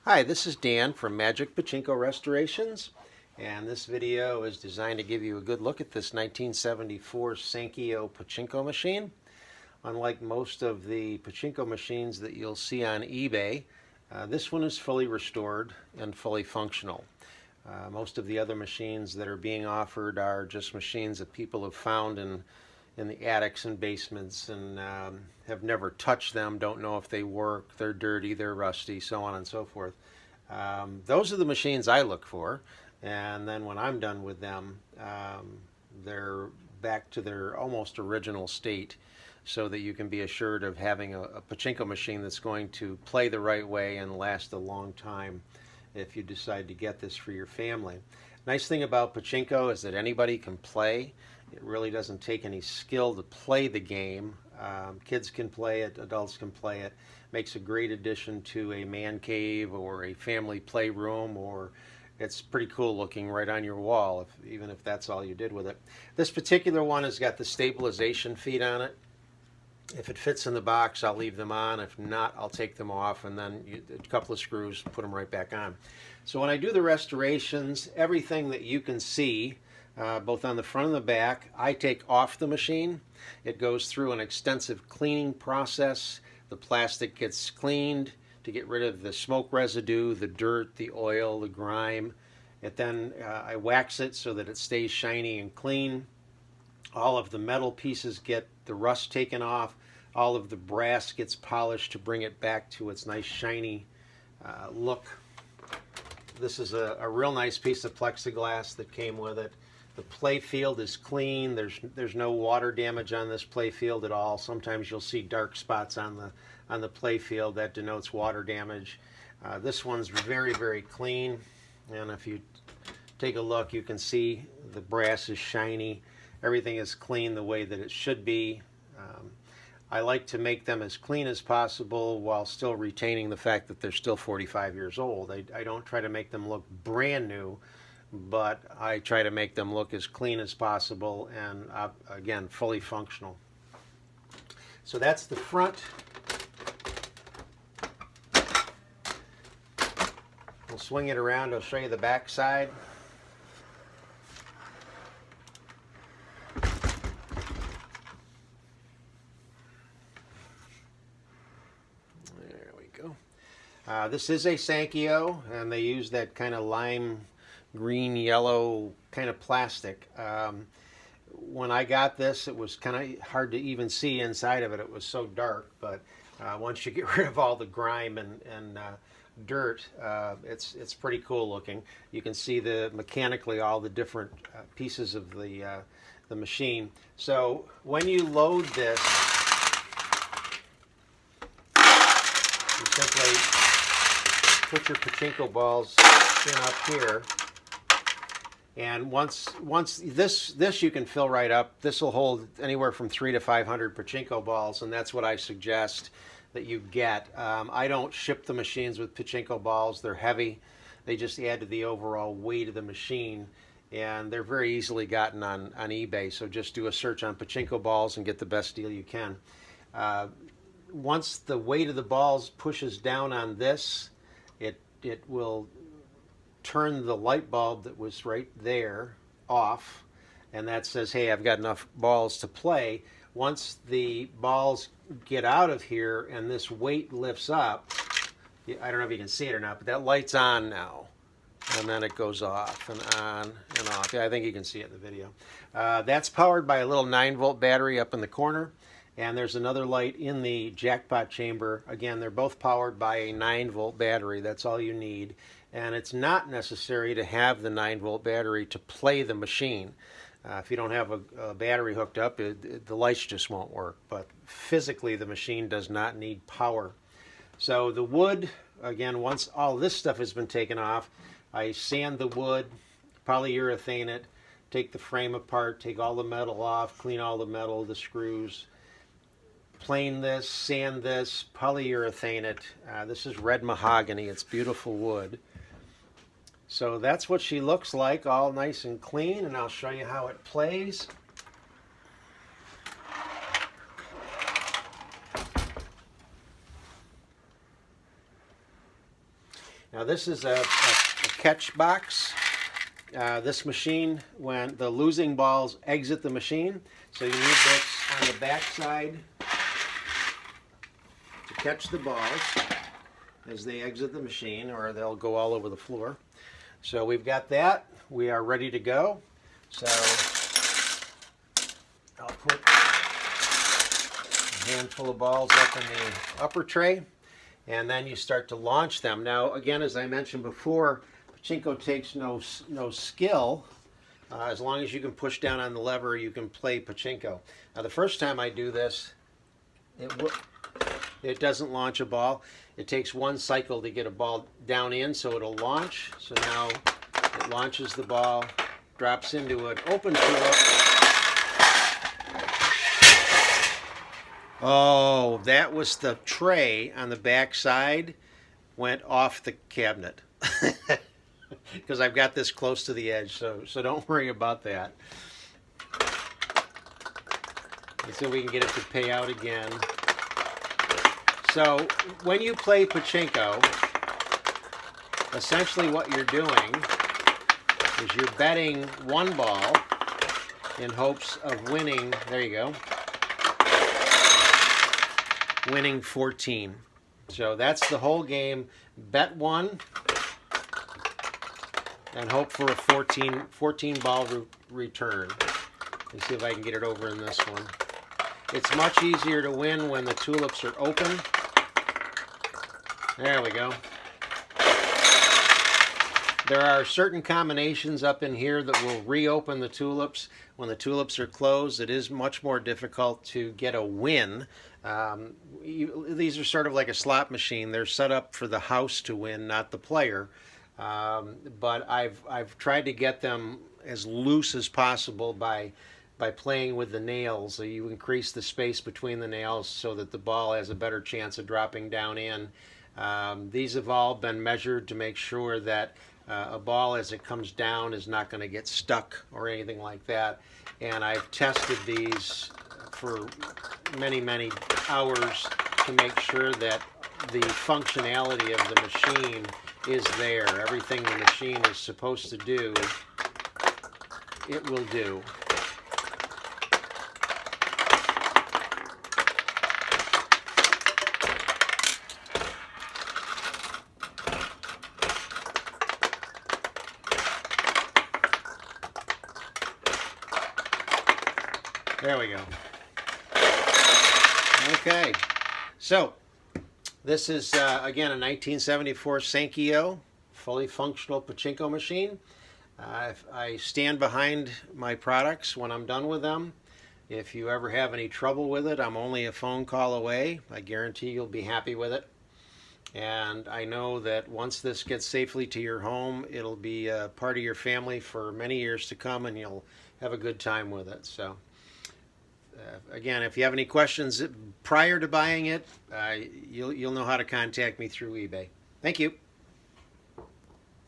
Hi, this is Dan from Magic Pachinko Restorations, and this video is designed to give you a good look at this 1974 Sankyo Pachinko machine. Unlike most of the Pachinko machines that you'll see on eBay, this one is fully restored and fully functional. Most of the other machines that are being offered are just machines that people have found in the attics and basements and have never touched them, don't know if they work, they're dirty, they're rusty, so on and so forth. Those are the machines I look for, and then when I'm done with them, they're back to their almost original state, so that you can be assured of having a Pachinko machine that's going to play the right way and last a long time if you decide to get this for your family. Nice thing about Pachinko is that anybody can play. It really doesn't take any skill to play the game. Kids can play it, adults can play it. Makes a great addition to a man cave or a family playroom, or it's pretty cool looking right on your wall, even if that's all you did with it. This particular one has got the stabilization feet on it. If it fits in the box, I'll leave them on. If not, I'll take them off, and then a couple of screws, put them right back on. So when I do the restorations, everything that you can see, both on the front and the back, I take off the machine. It goes through an extensive cleaning process. The plastic gets cleaned to get rid of the smoke residue, the dirt, the oil, the grime. I wax it so that it stays shiny and clean. All of the metal pieces get the rust taken off. All of the brass gets polished to bring it back to its nice shiny look. This is a real nice piece of plexiglass that came with it. The play field is clean. There's no water damage on this play field at all. Sometimes you'll see dark spots on the play field. That denotes water damage. This one's very, very clean, and if you take a look, you can see the brass is shiny. Everything is clean the way that it should be. I like to make them as clean as possible while still retaining the fact that they're still 45 years old. I don't try to make them look brand new, but I try to make them look as clean as possible and, again, fully functional. So that's the front. We'll swing it around. I'll show you the back side. There we go. This is a Sankyo, and they use that kind of lime green yellow kind of plastic. When I got this, it was kind of hard to even see inside of it. It was so dark, but once you get rid of all the grime and dirt, it's pretty cool looking. You can see mechanically all the different pieces of the machine. So when you load this, you simply put your Pachinko balls in up here. And once this you can fill right up. This will hold anywhere from 300 to 500 Pachinko balls, and that's what I suggest that you get. I don't ship the machines with Pachinko balls. They're heavy. They just add to the overall weight of the machine, and they're very easily gotten on eBay. So just do a search on Pachinko balls and get the best deal you can. Once the weight of the balls pushes down on this, it will turn the light bulb that was right there off, and that says, hey, I've got enough balls to play. Once the balls get out of here and this weight lifts up, I don't know if you can see it or not, but that light's on now, and then it goes off and on and off. Yeah, I think you can see it in the video. That's powered by a little 9-volt battery up in the corner, and there's another light in the jackpot chamber. Again, they're both powered by a 9-volt battery. That's all you need. And it's not necessary to have the 9-volt battery to play the machine. If you don't have a battery hooked up, the lights just won't work. But physically, the machine does not need power. So the wood, again, once all this stuff has been taken off, I sand the wood, polyurethane it, take the frame apart, take all the metal off, clean all the metal, the screws, plane this, sand this, polyurethane it. This is red mahogany. It's beautiful wood. So that's what she looks like, all nice and clean, and I'll show you how it plays. Now this is a catch box. This machine, when the losing balls exit the machine, so you need this on the back side to catch the balls as they exit the machine, or they'll go all over the floor. So we've got that. We are ready to go. So I'll put a handful of balls up in the upper tray, and then you start to launch them. Now, again, as I mentioned before, Pachinko takes no skill. As long as you can push down on the lever, you can play Pachinko. Now, the first time I do this, it doesn't launch a ball. It takes one cycle to get a ball down in, so it'll launch. So now it launches the ball, drops into an open tulip. Oh, that was the tray on the back side went off the cabinet. Because I've got this close to the edge, so don't worry about that. Let's see if we can get it to pay out again. So when you play Pachinko, essentially what you're doing is you're betting one ball in hopes of winning, there you go, winning 14. So that's the whole game. Bet one and hope for a 14 ball return. Let's see if I can get it over in this one. It's much easier to win when the tulips are open. There we go. There are certain combinations up in here that will reopen the tulips. When the tulips are closed, it is much more difficult to get a win. These are sort of like a slot machine. They're set up for the house to win, not the player. But I've tried to get them as loose as possible by playing with the nails. So you increase the space between the nails so that the ball has a better chance of dropping down in. These have all been measured to make sure that a ball as it comes down is not going to get stuck or anything like that. And I've tested these for many hours to make sure that the functionality of the machine is there. Everything the machine is supposed to do, it will do. There we go. Okay, so this is again a 1974 Sankyo fully functional Pachinko machine. I stand behind my products when I'm done with them. If you ever have any trouble with it, I'm only a phone call away. I guarantee you'll be happy with it. And I know that once this gets safely to your home, it'll be a part of your family for many years to come, and you'll have a good time with it. So again, if you have any questions prior to buying it, you'll know how to contact me through eBay. Thank you.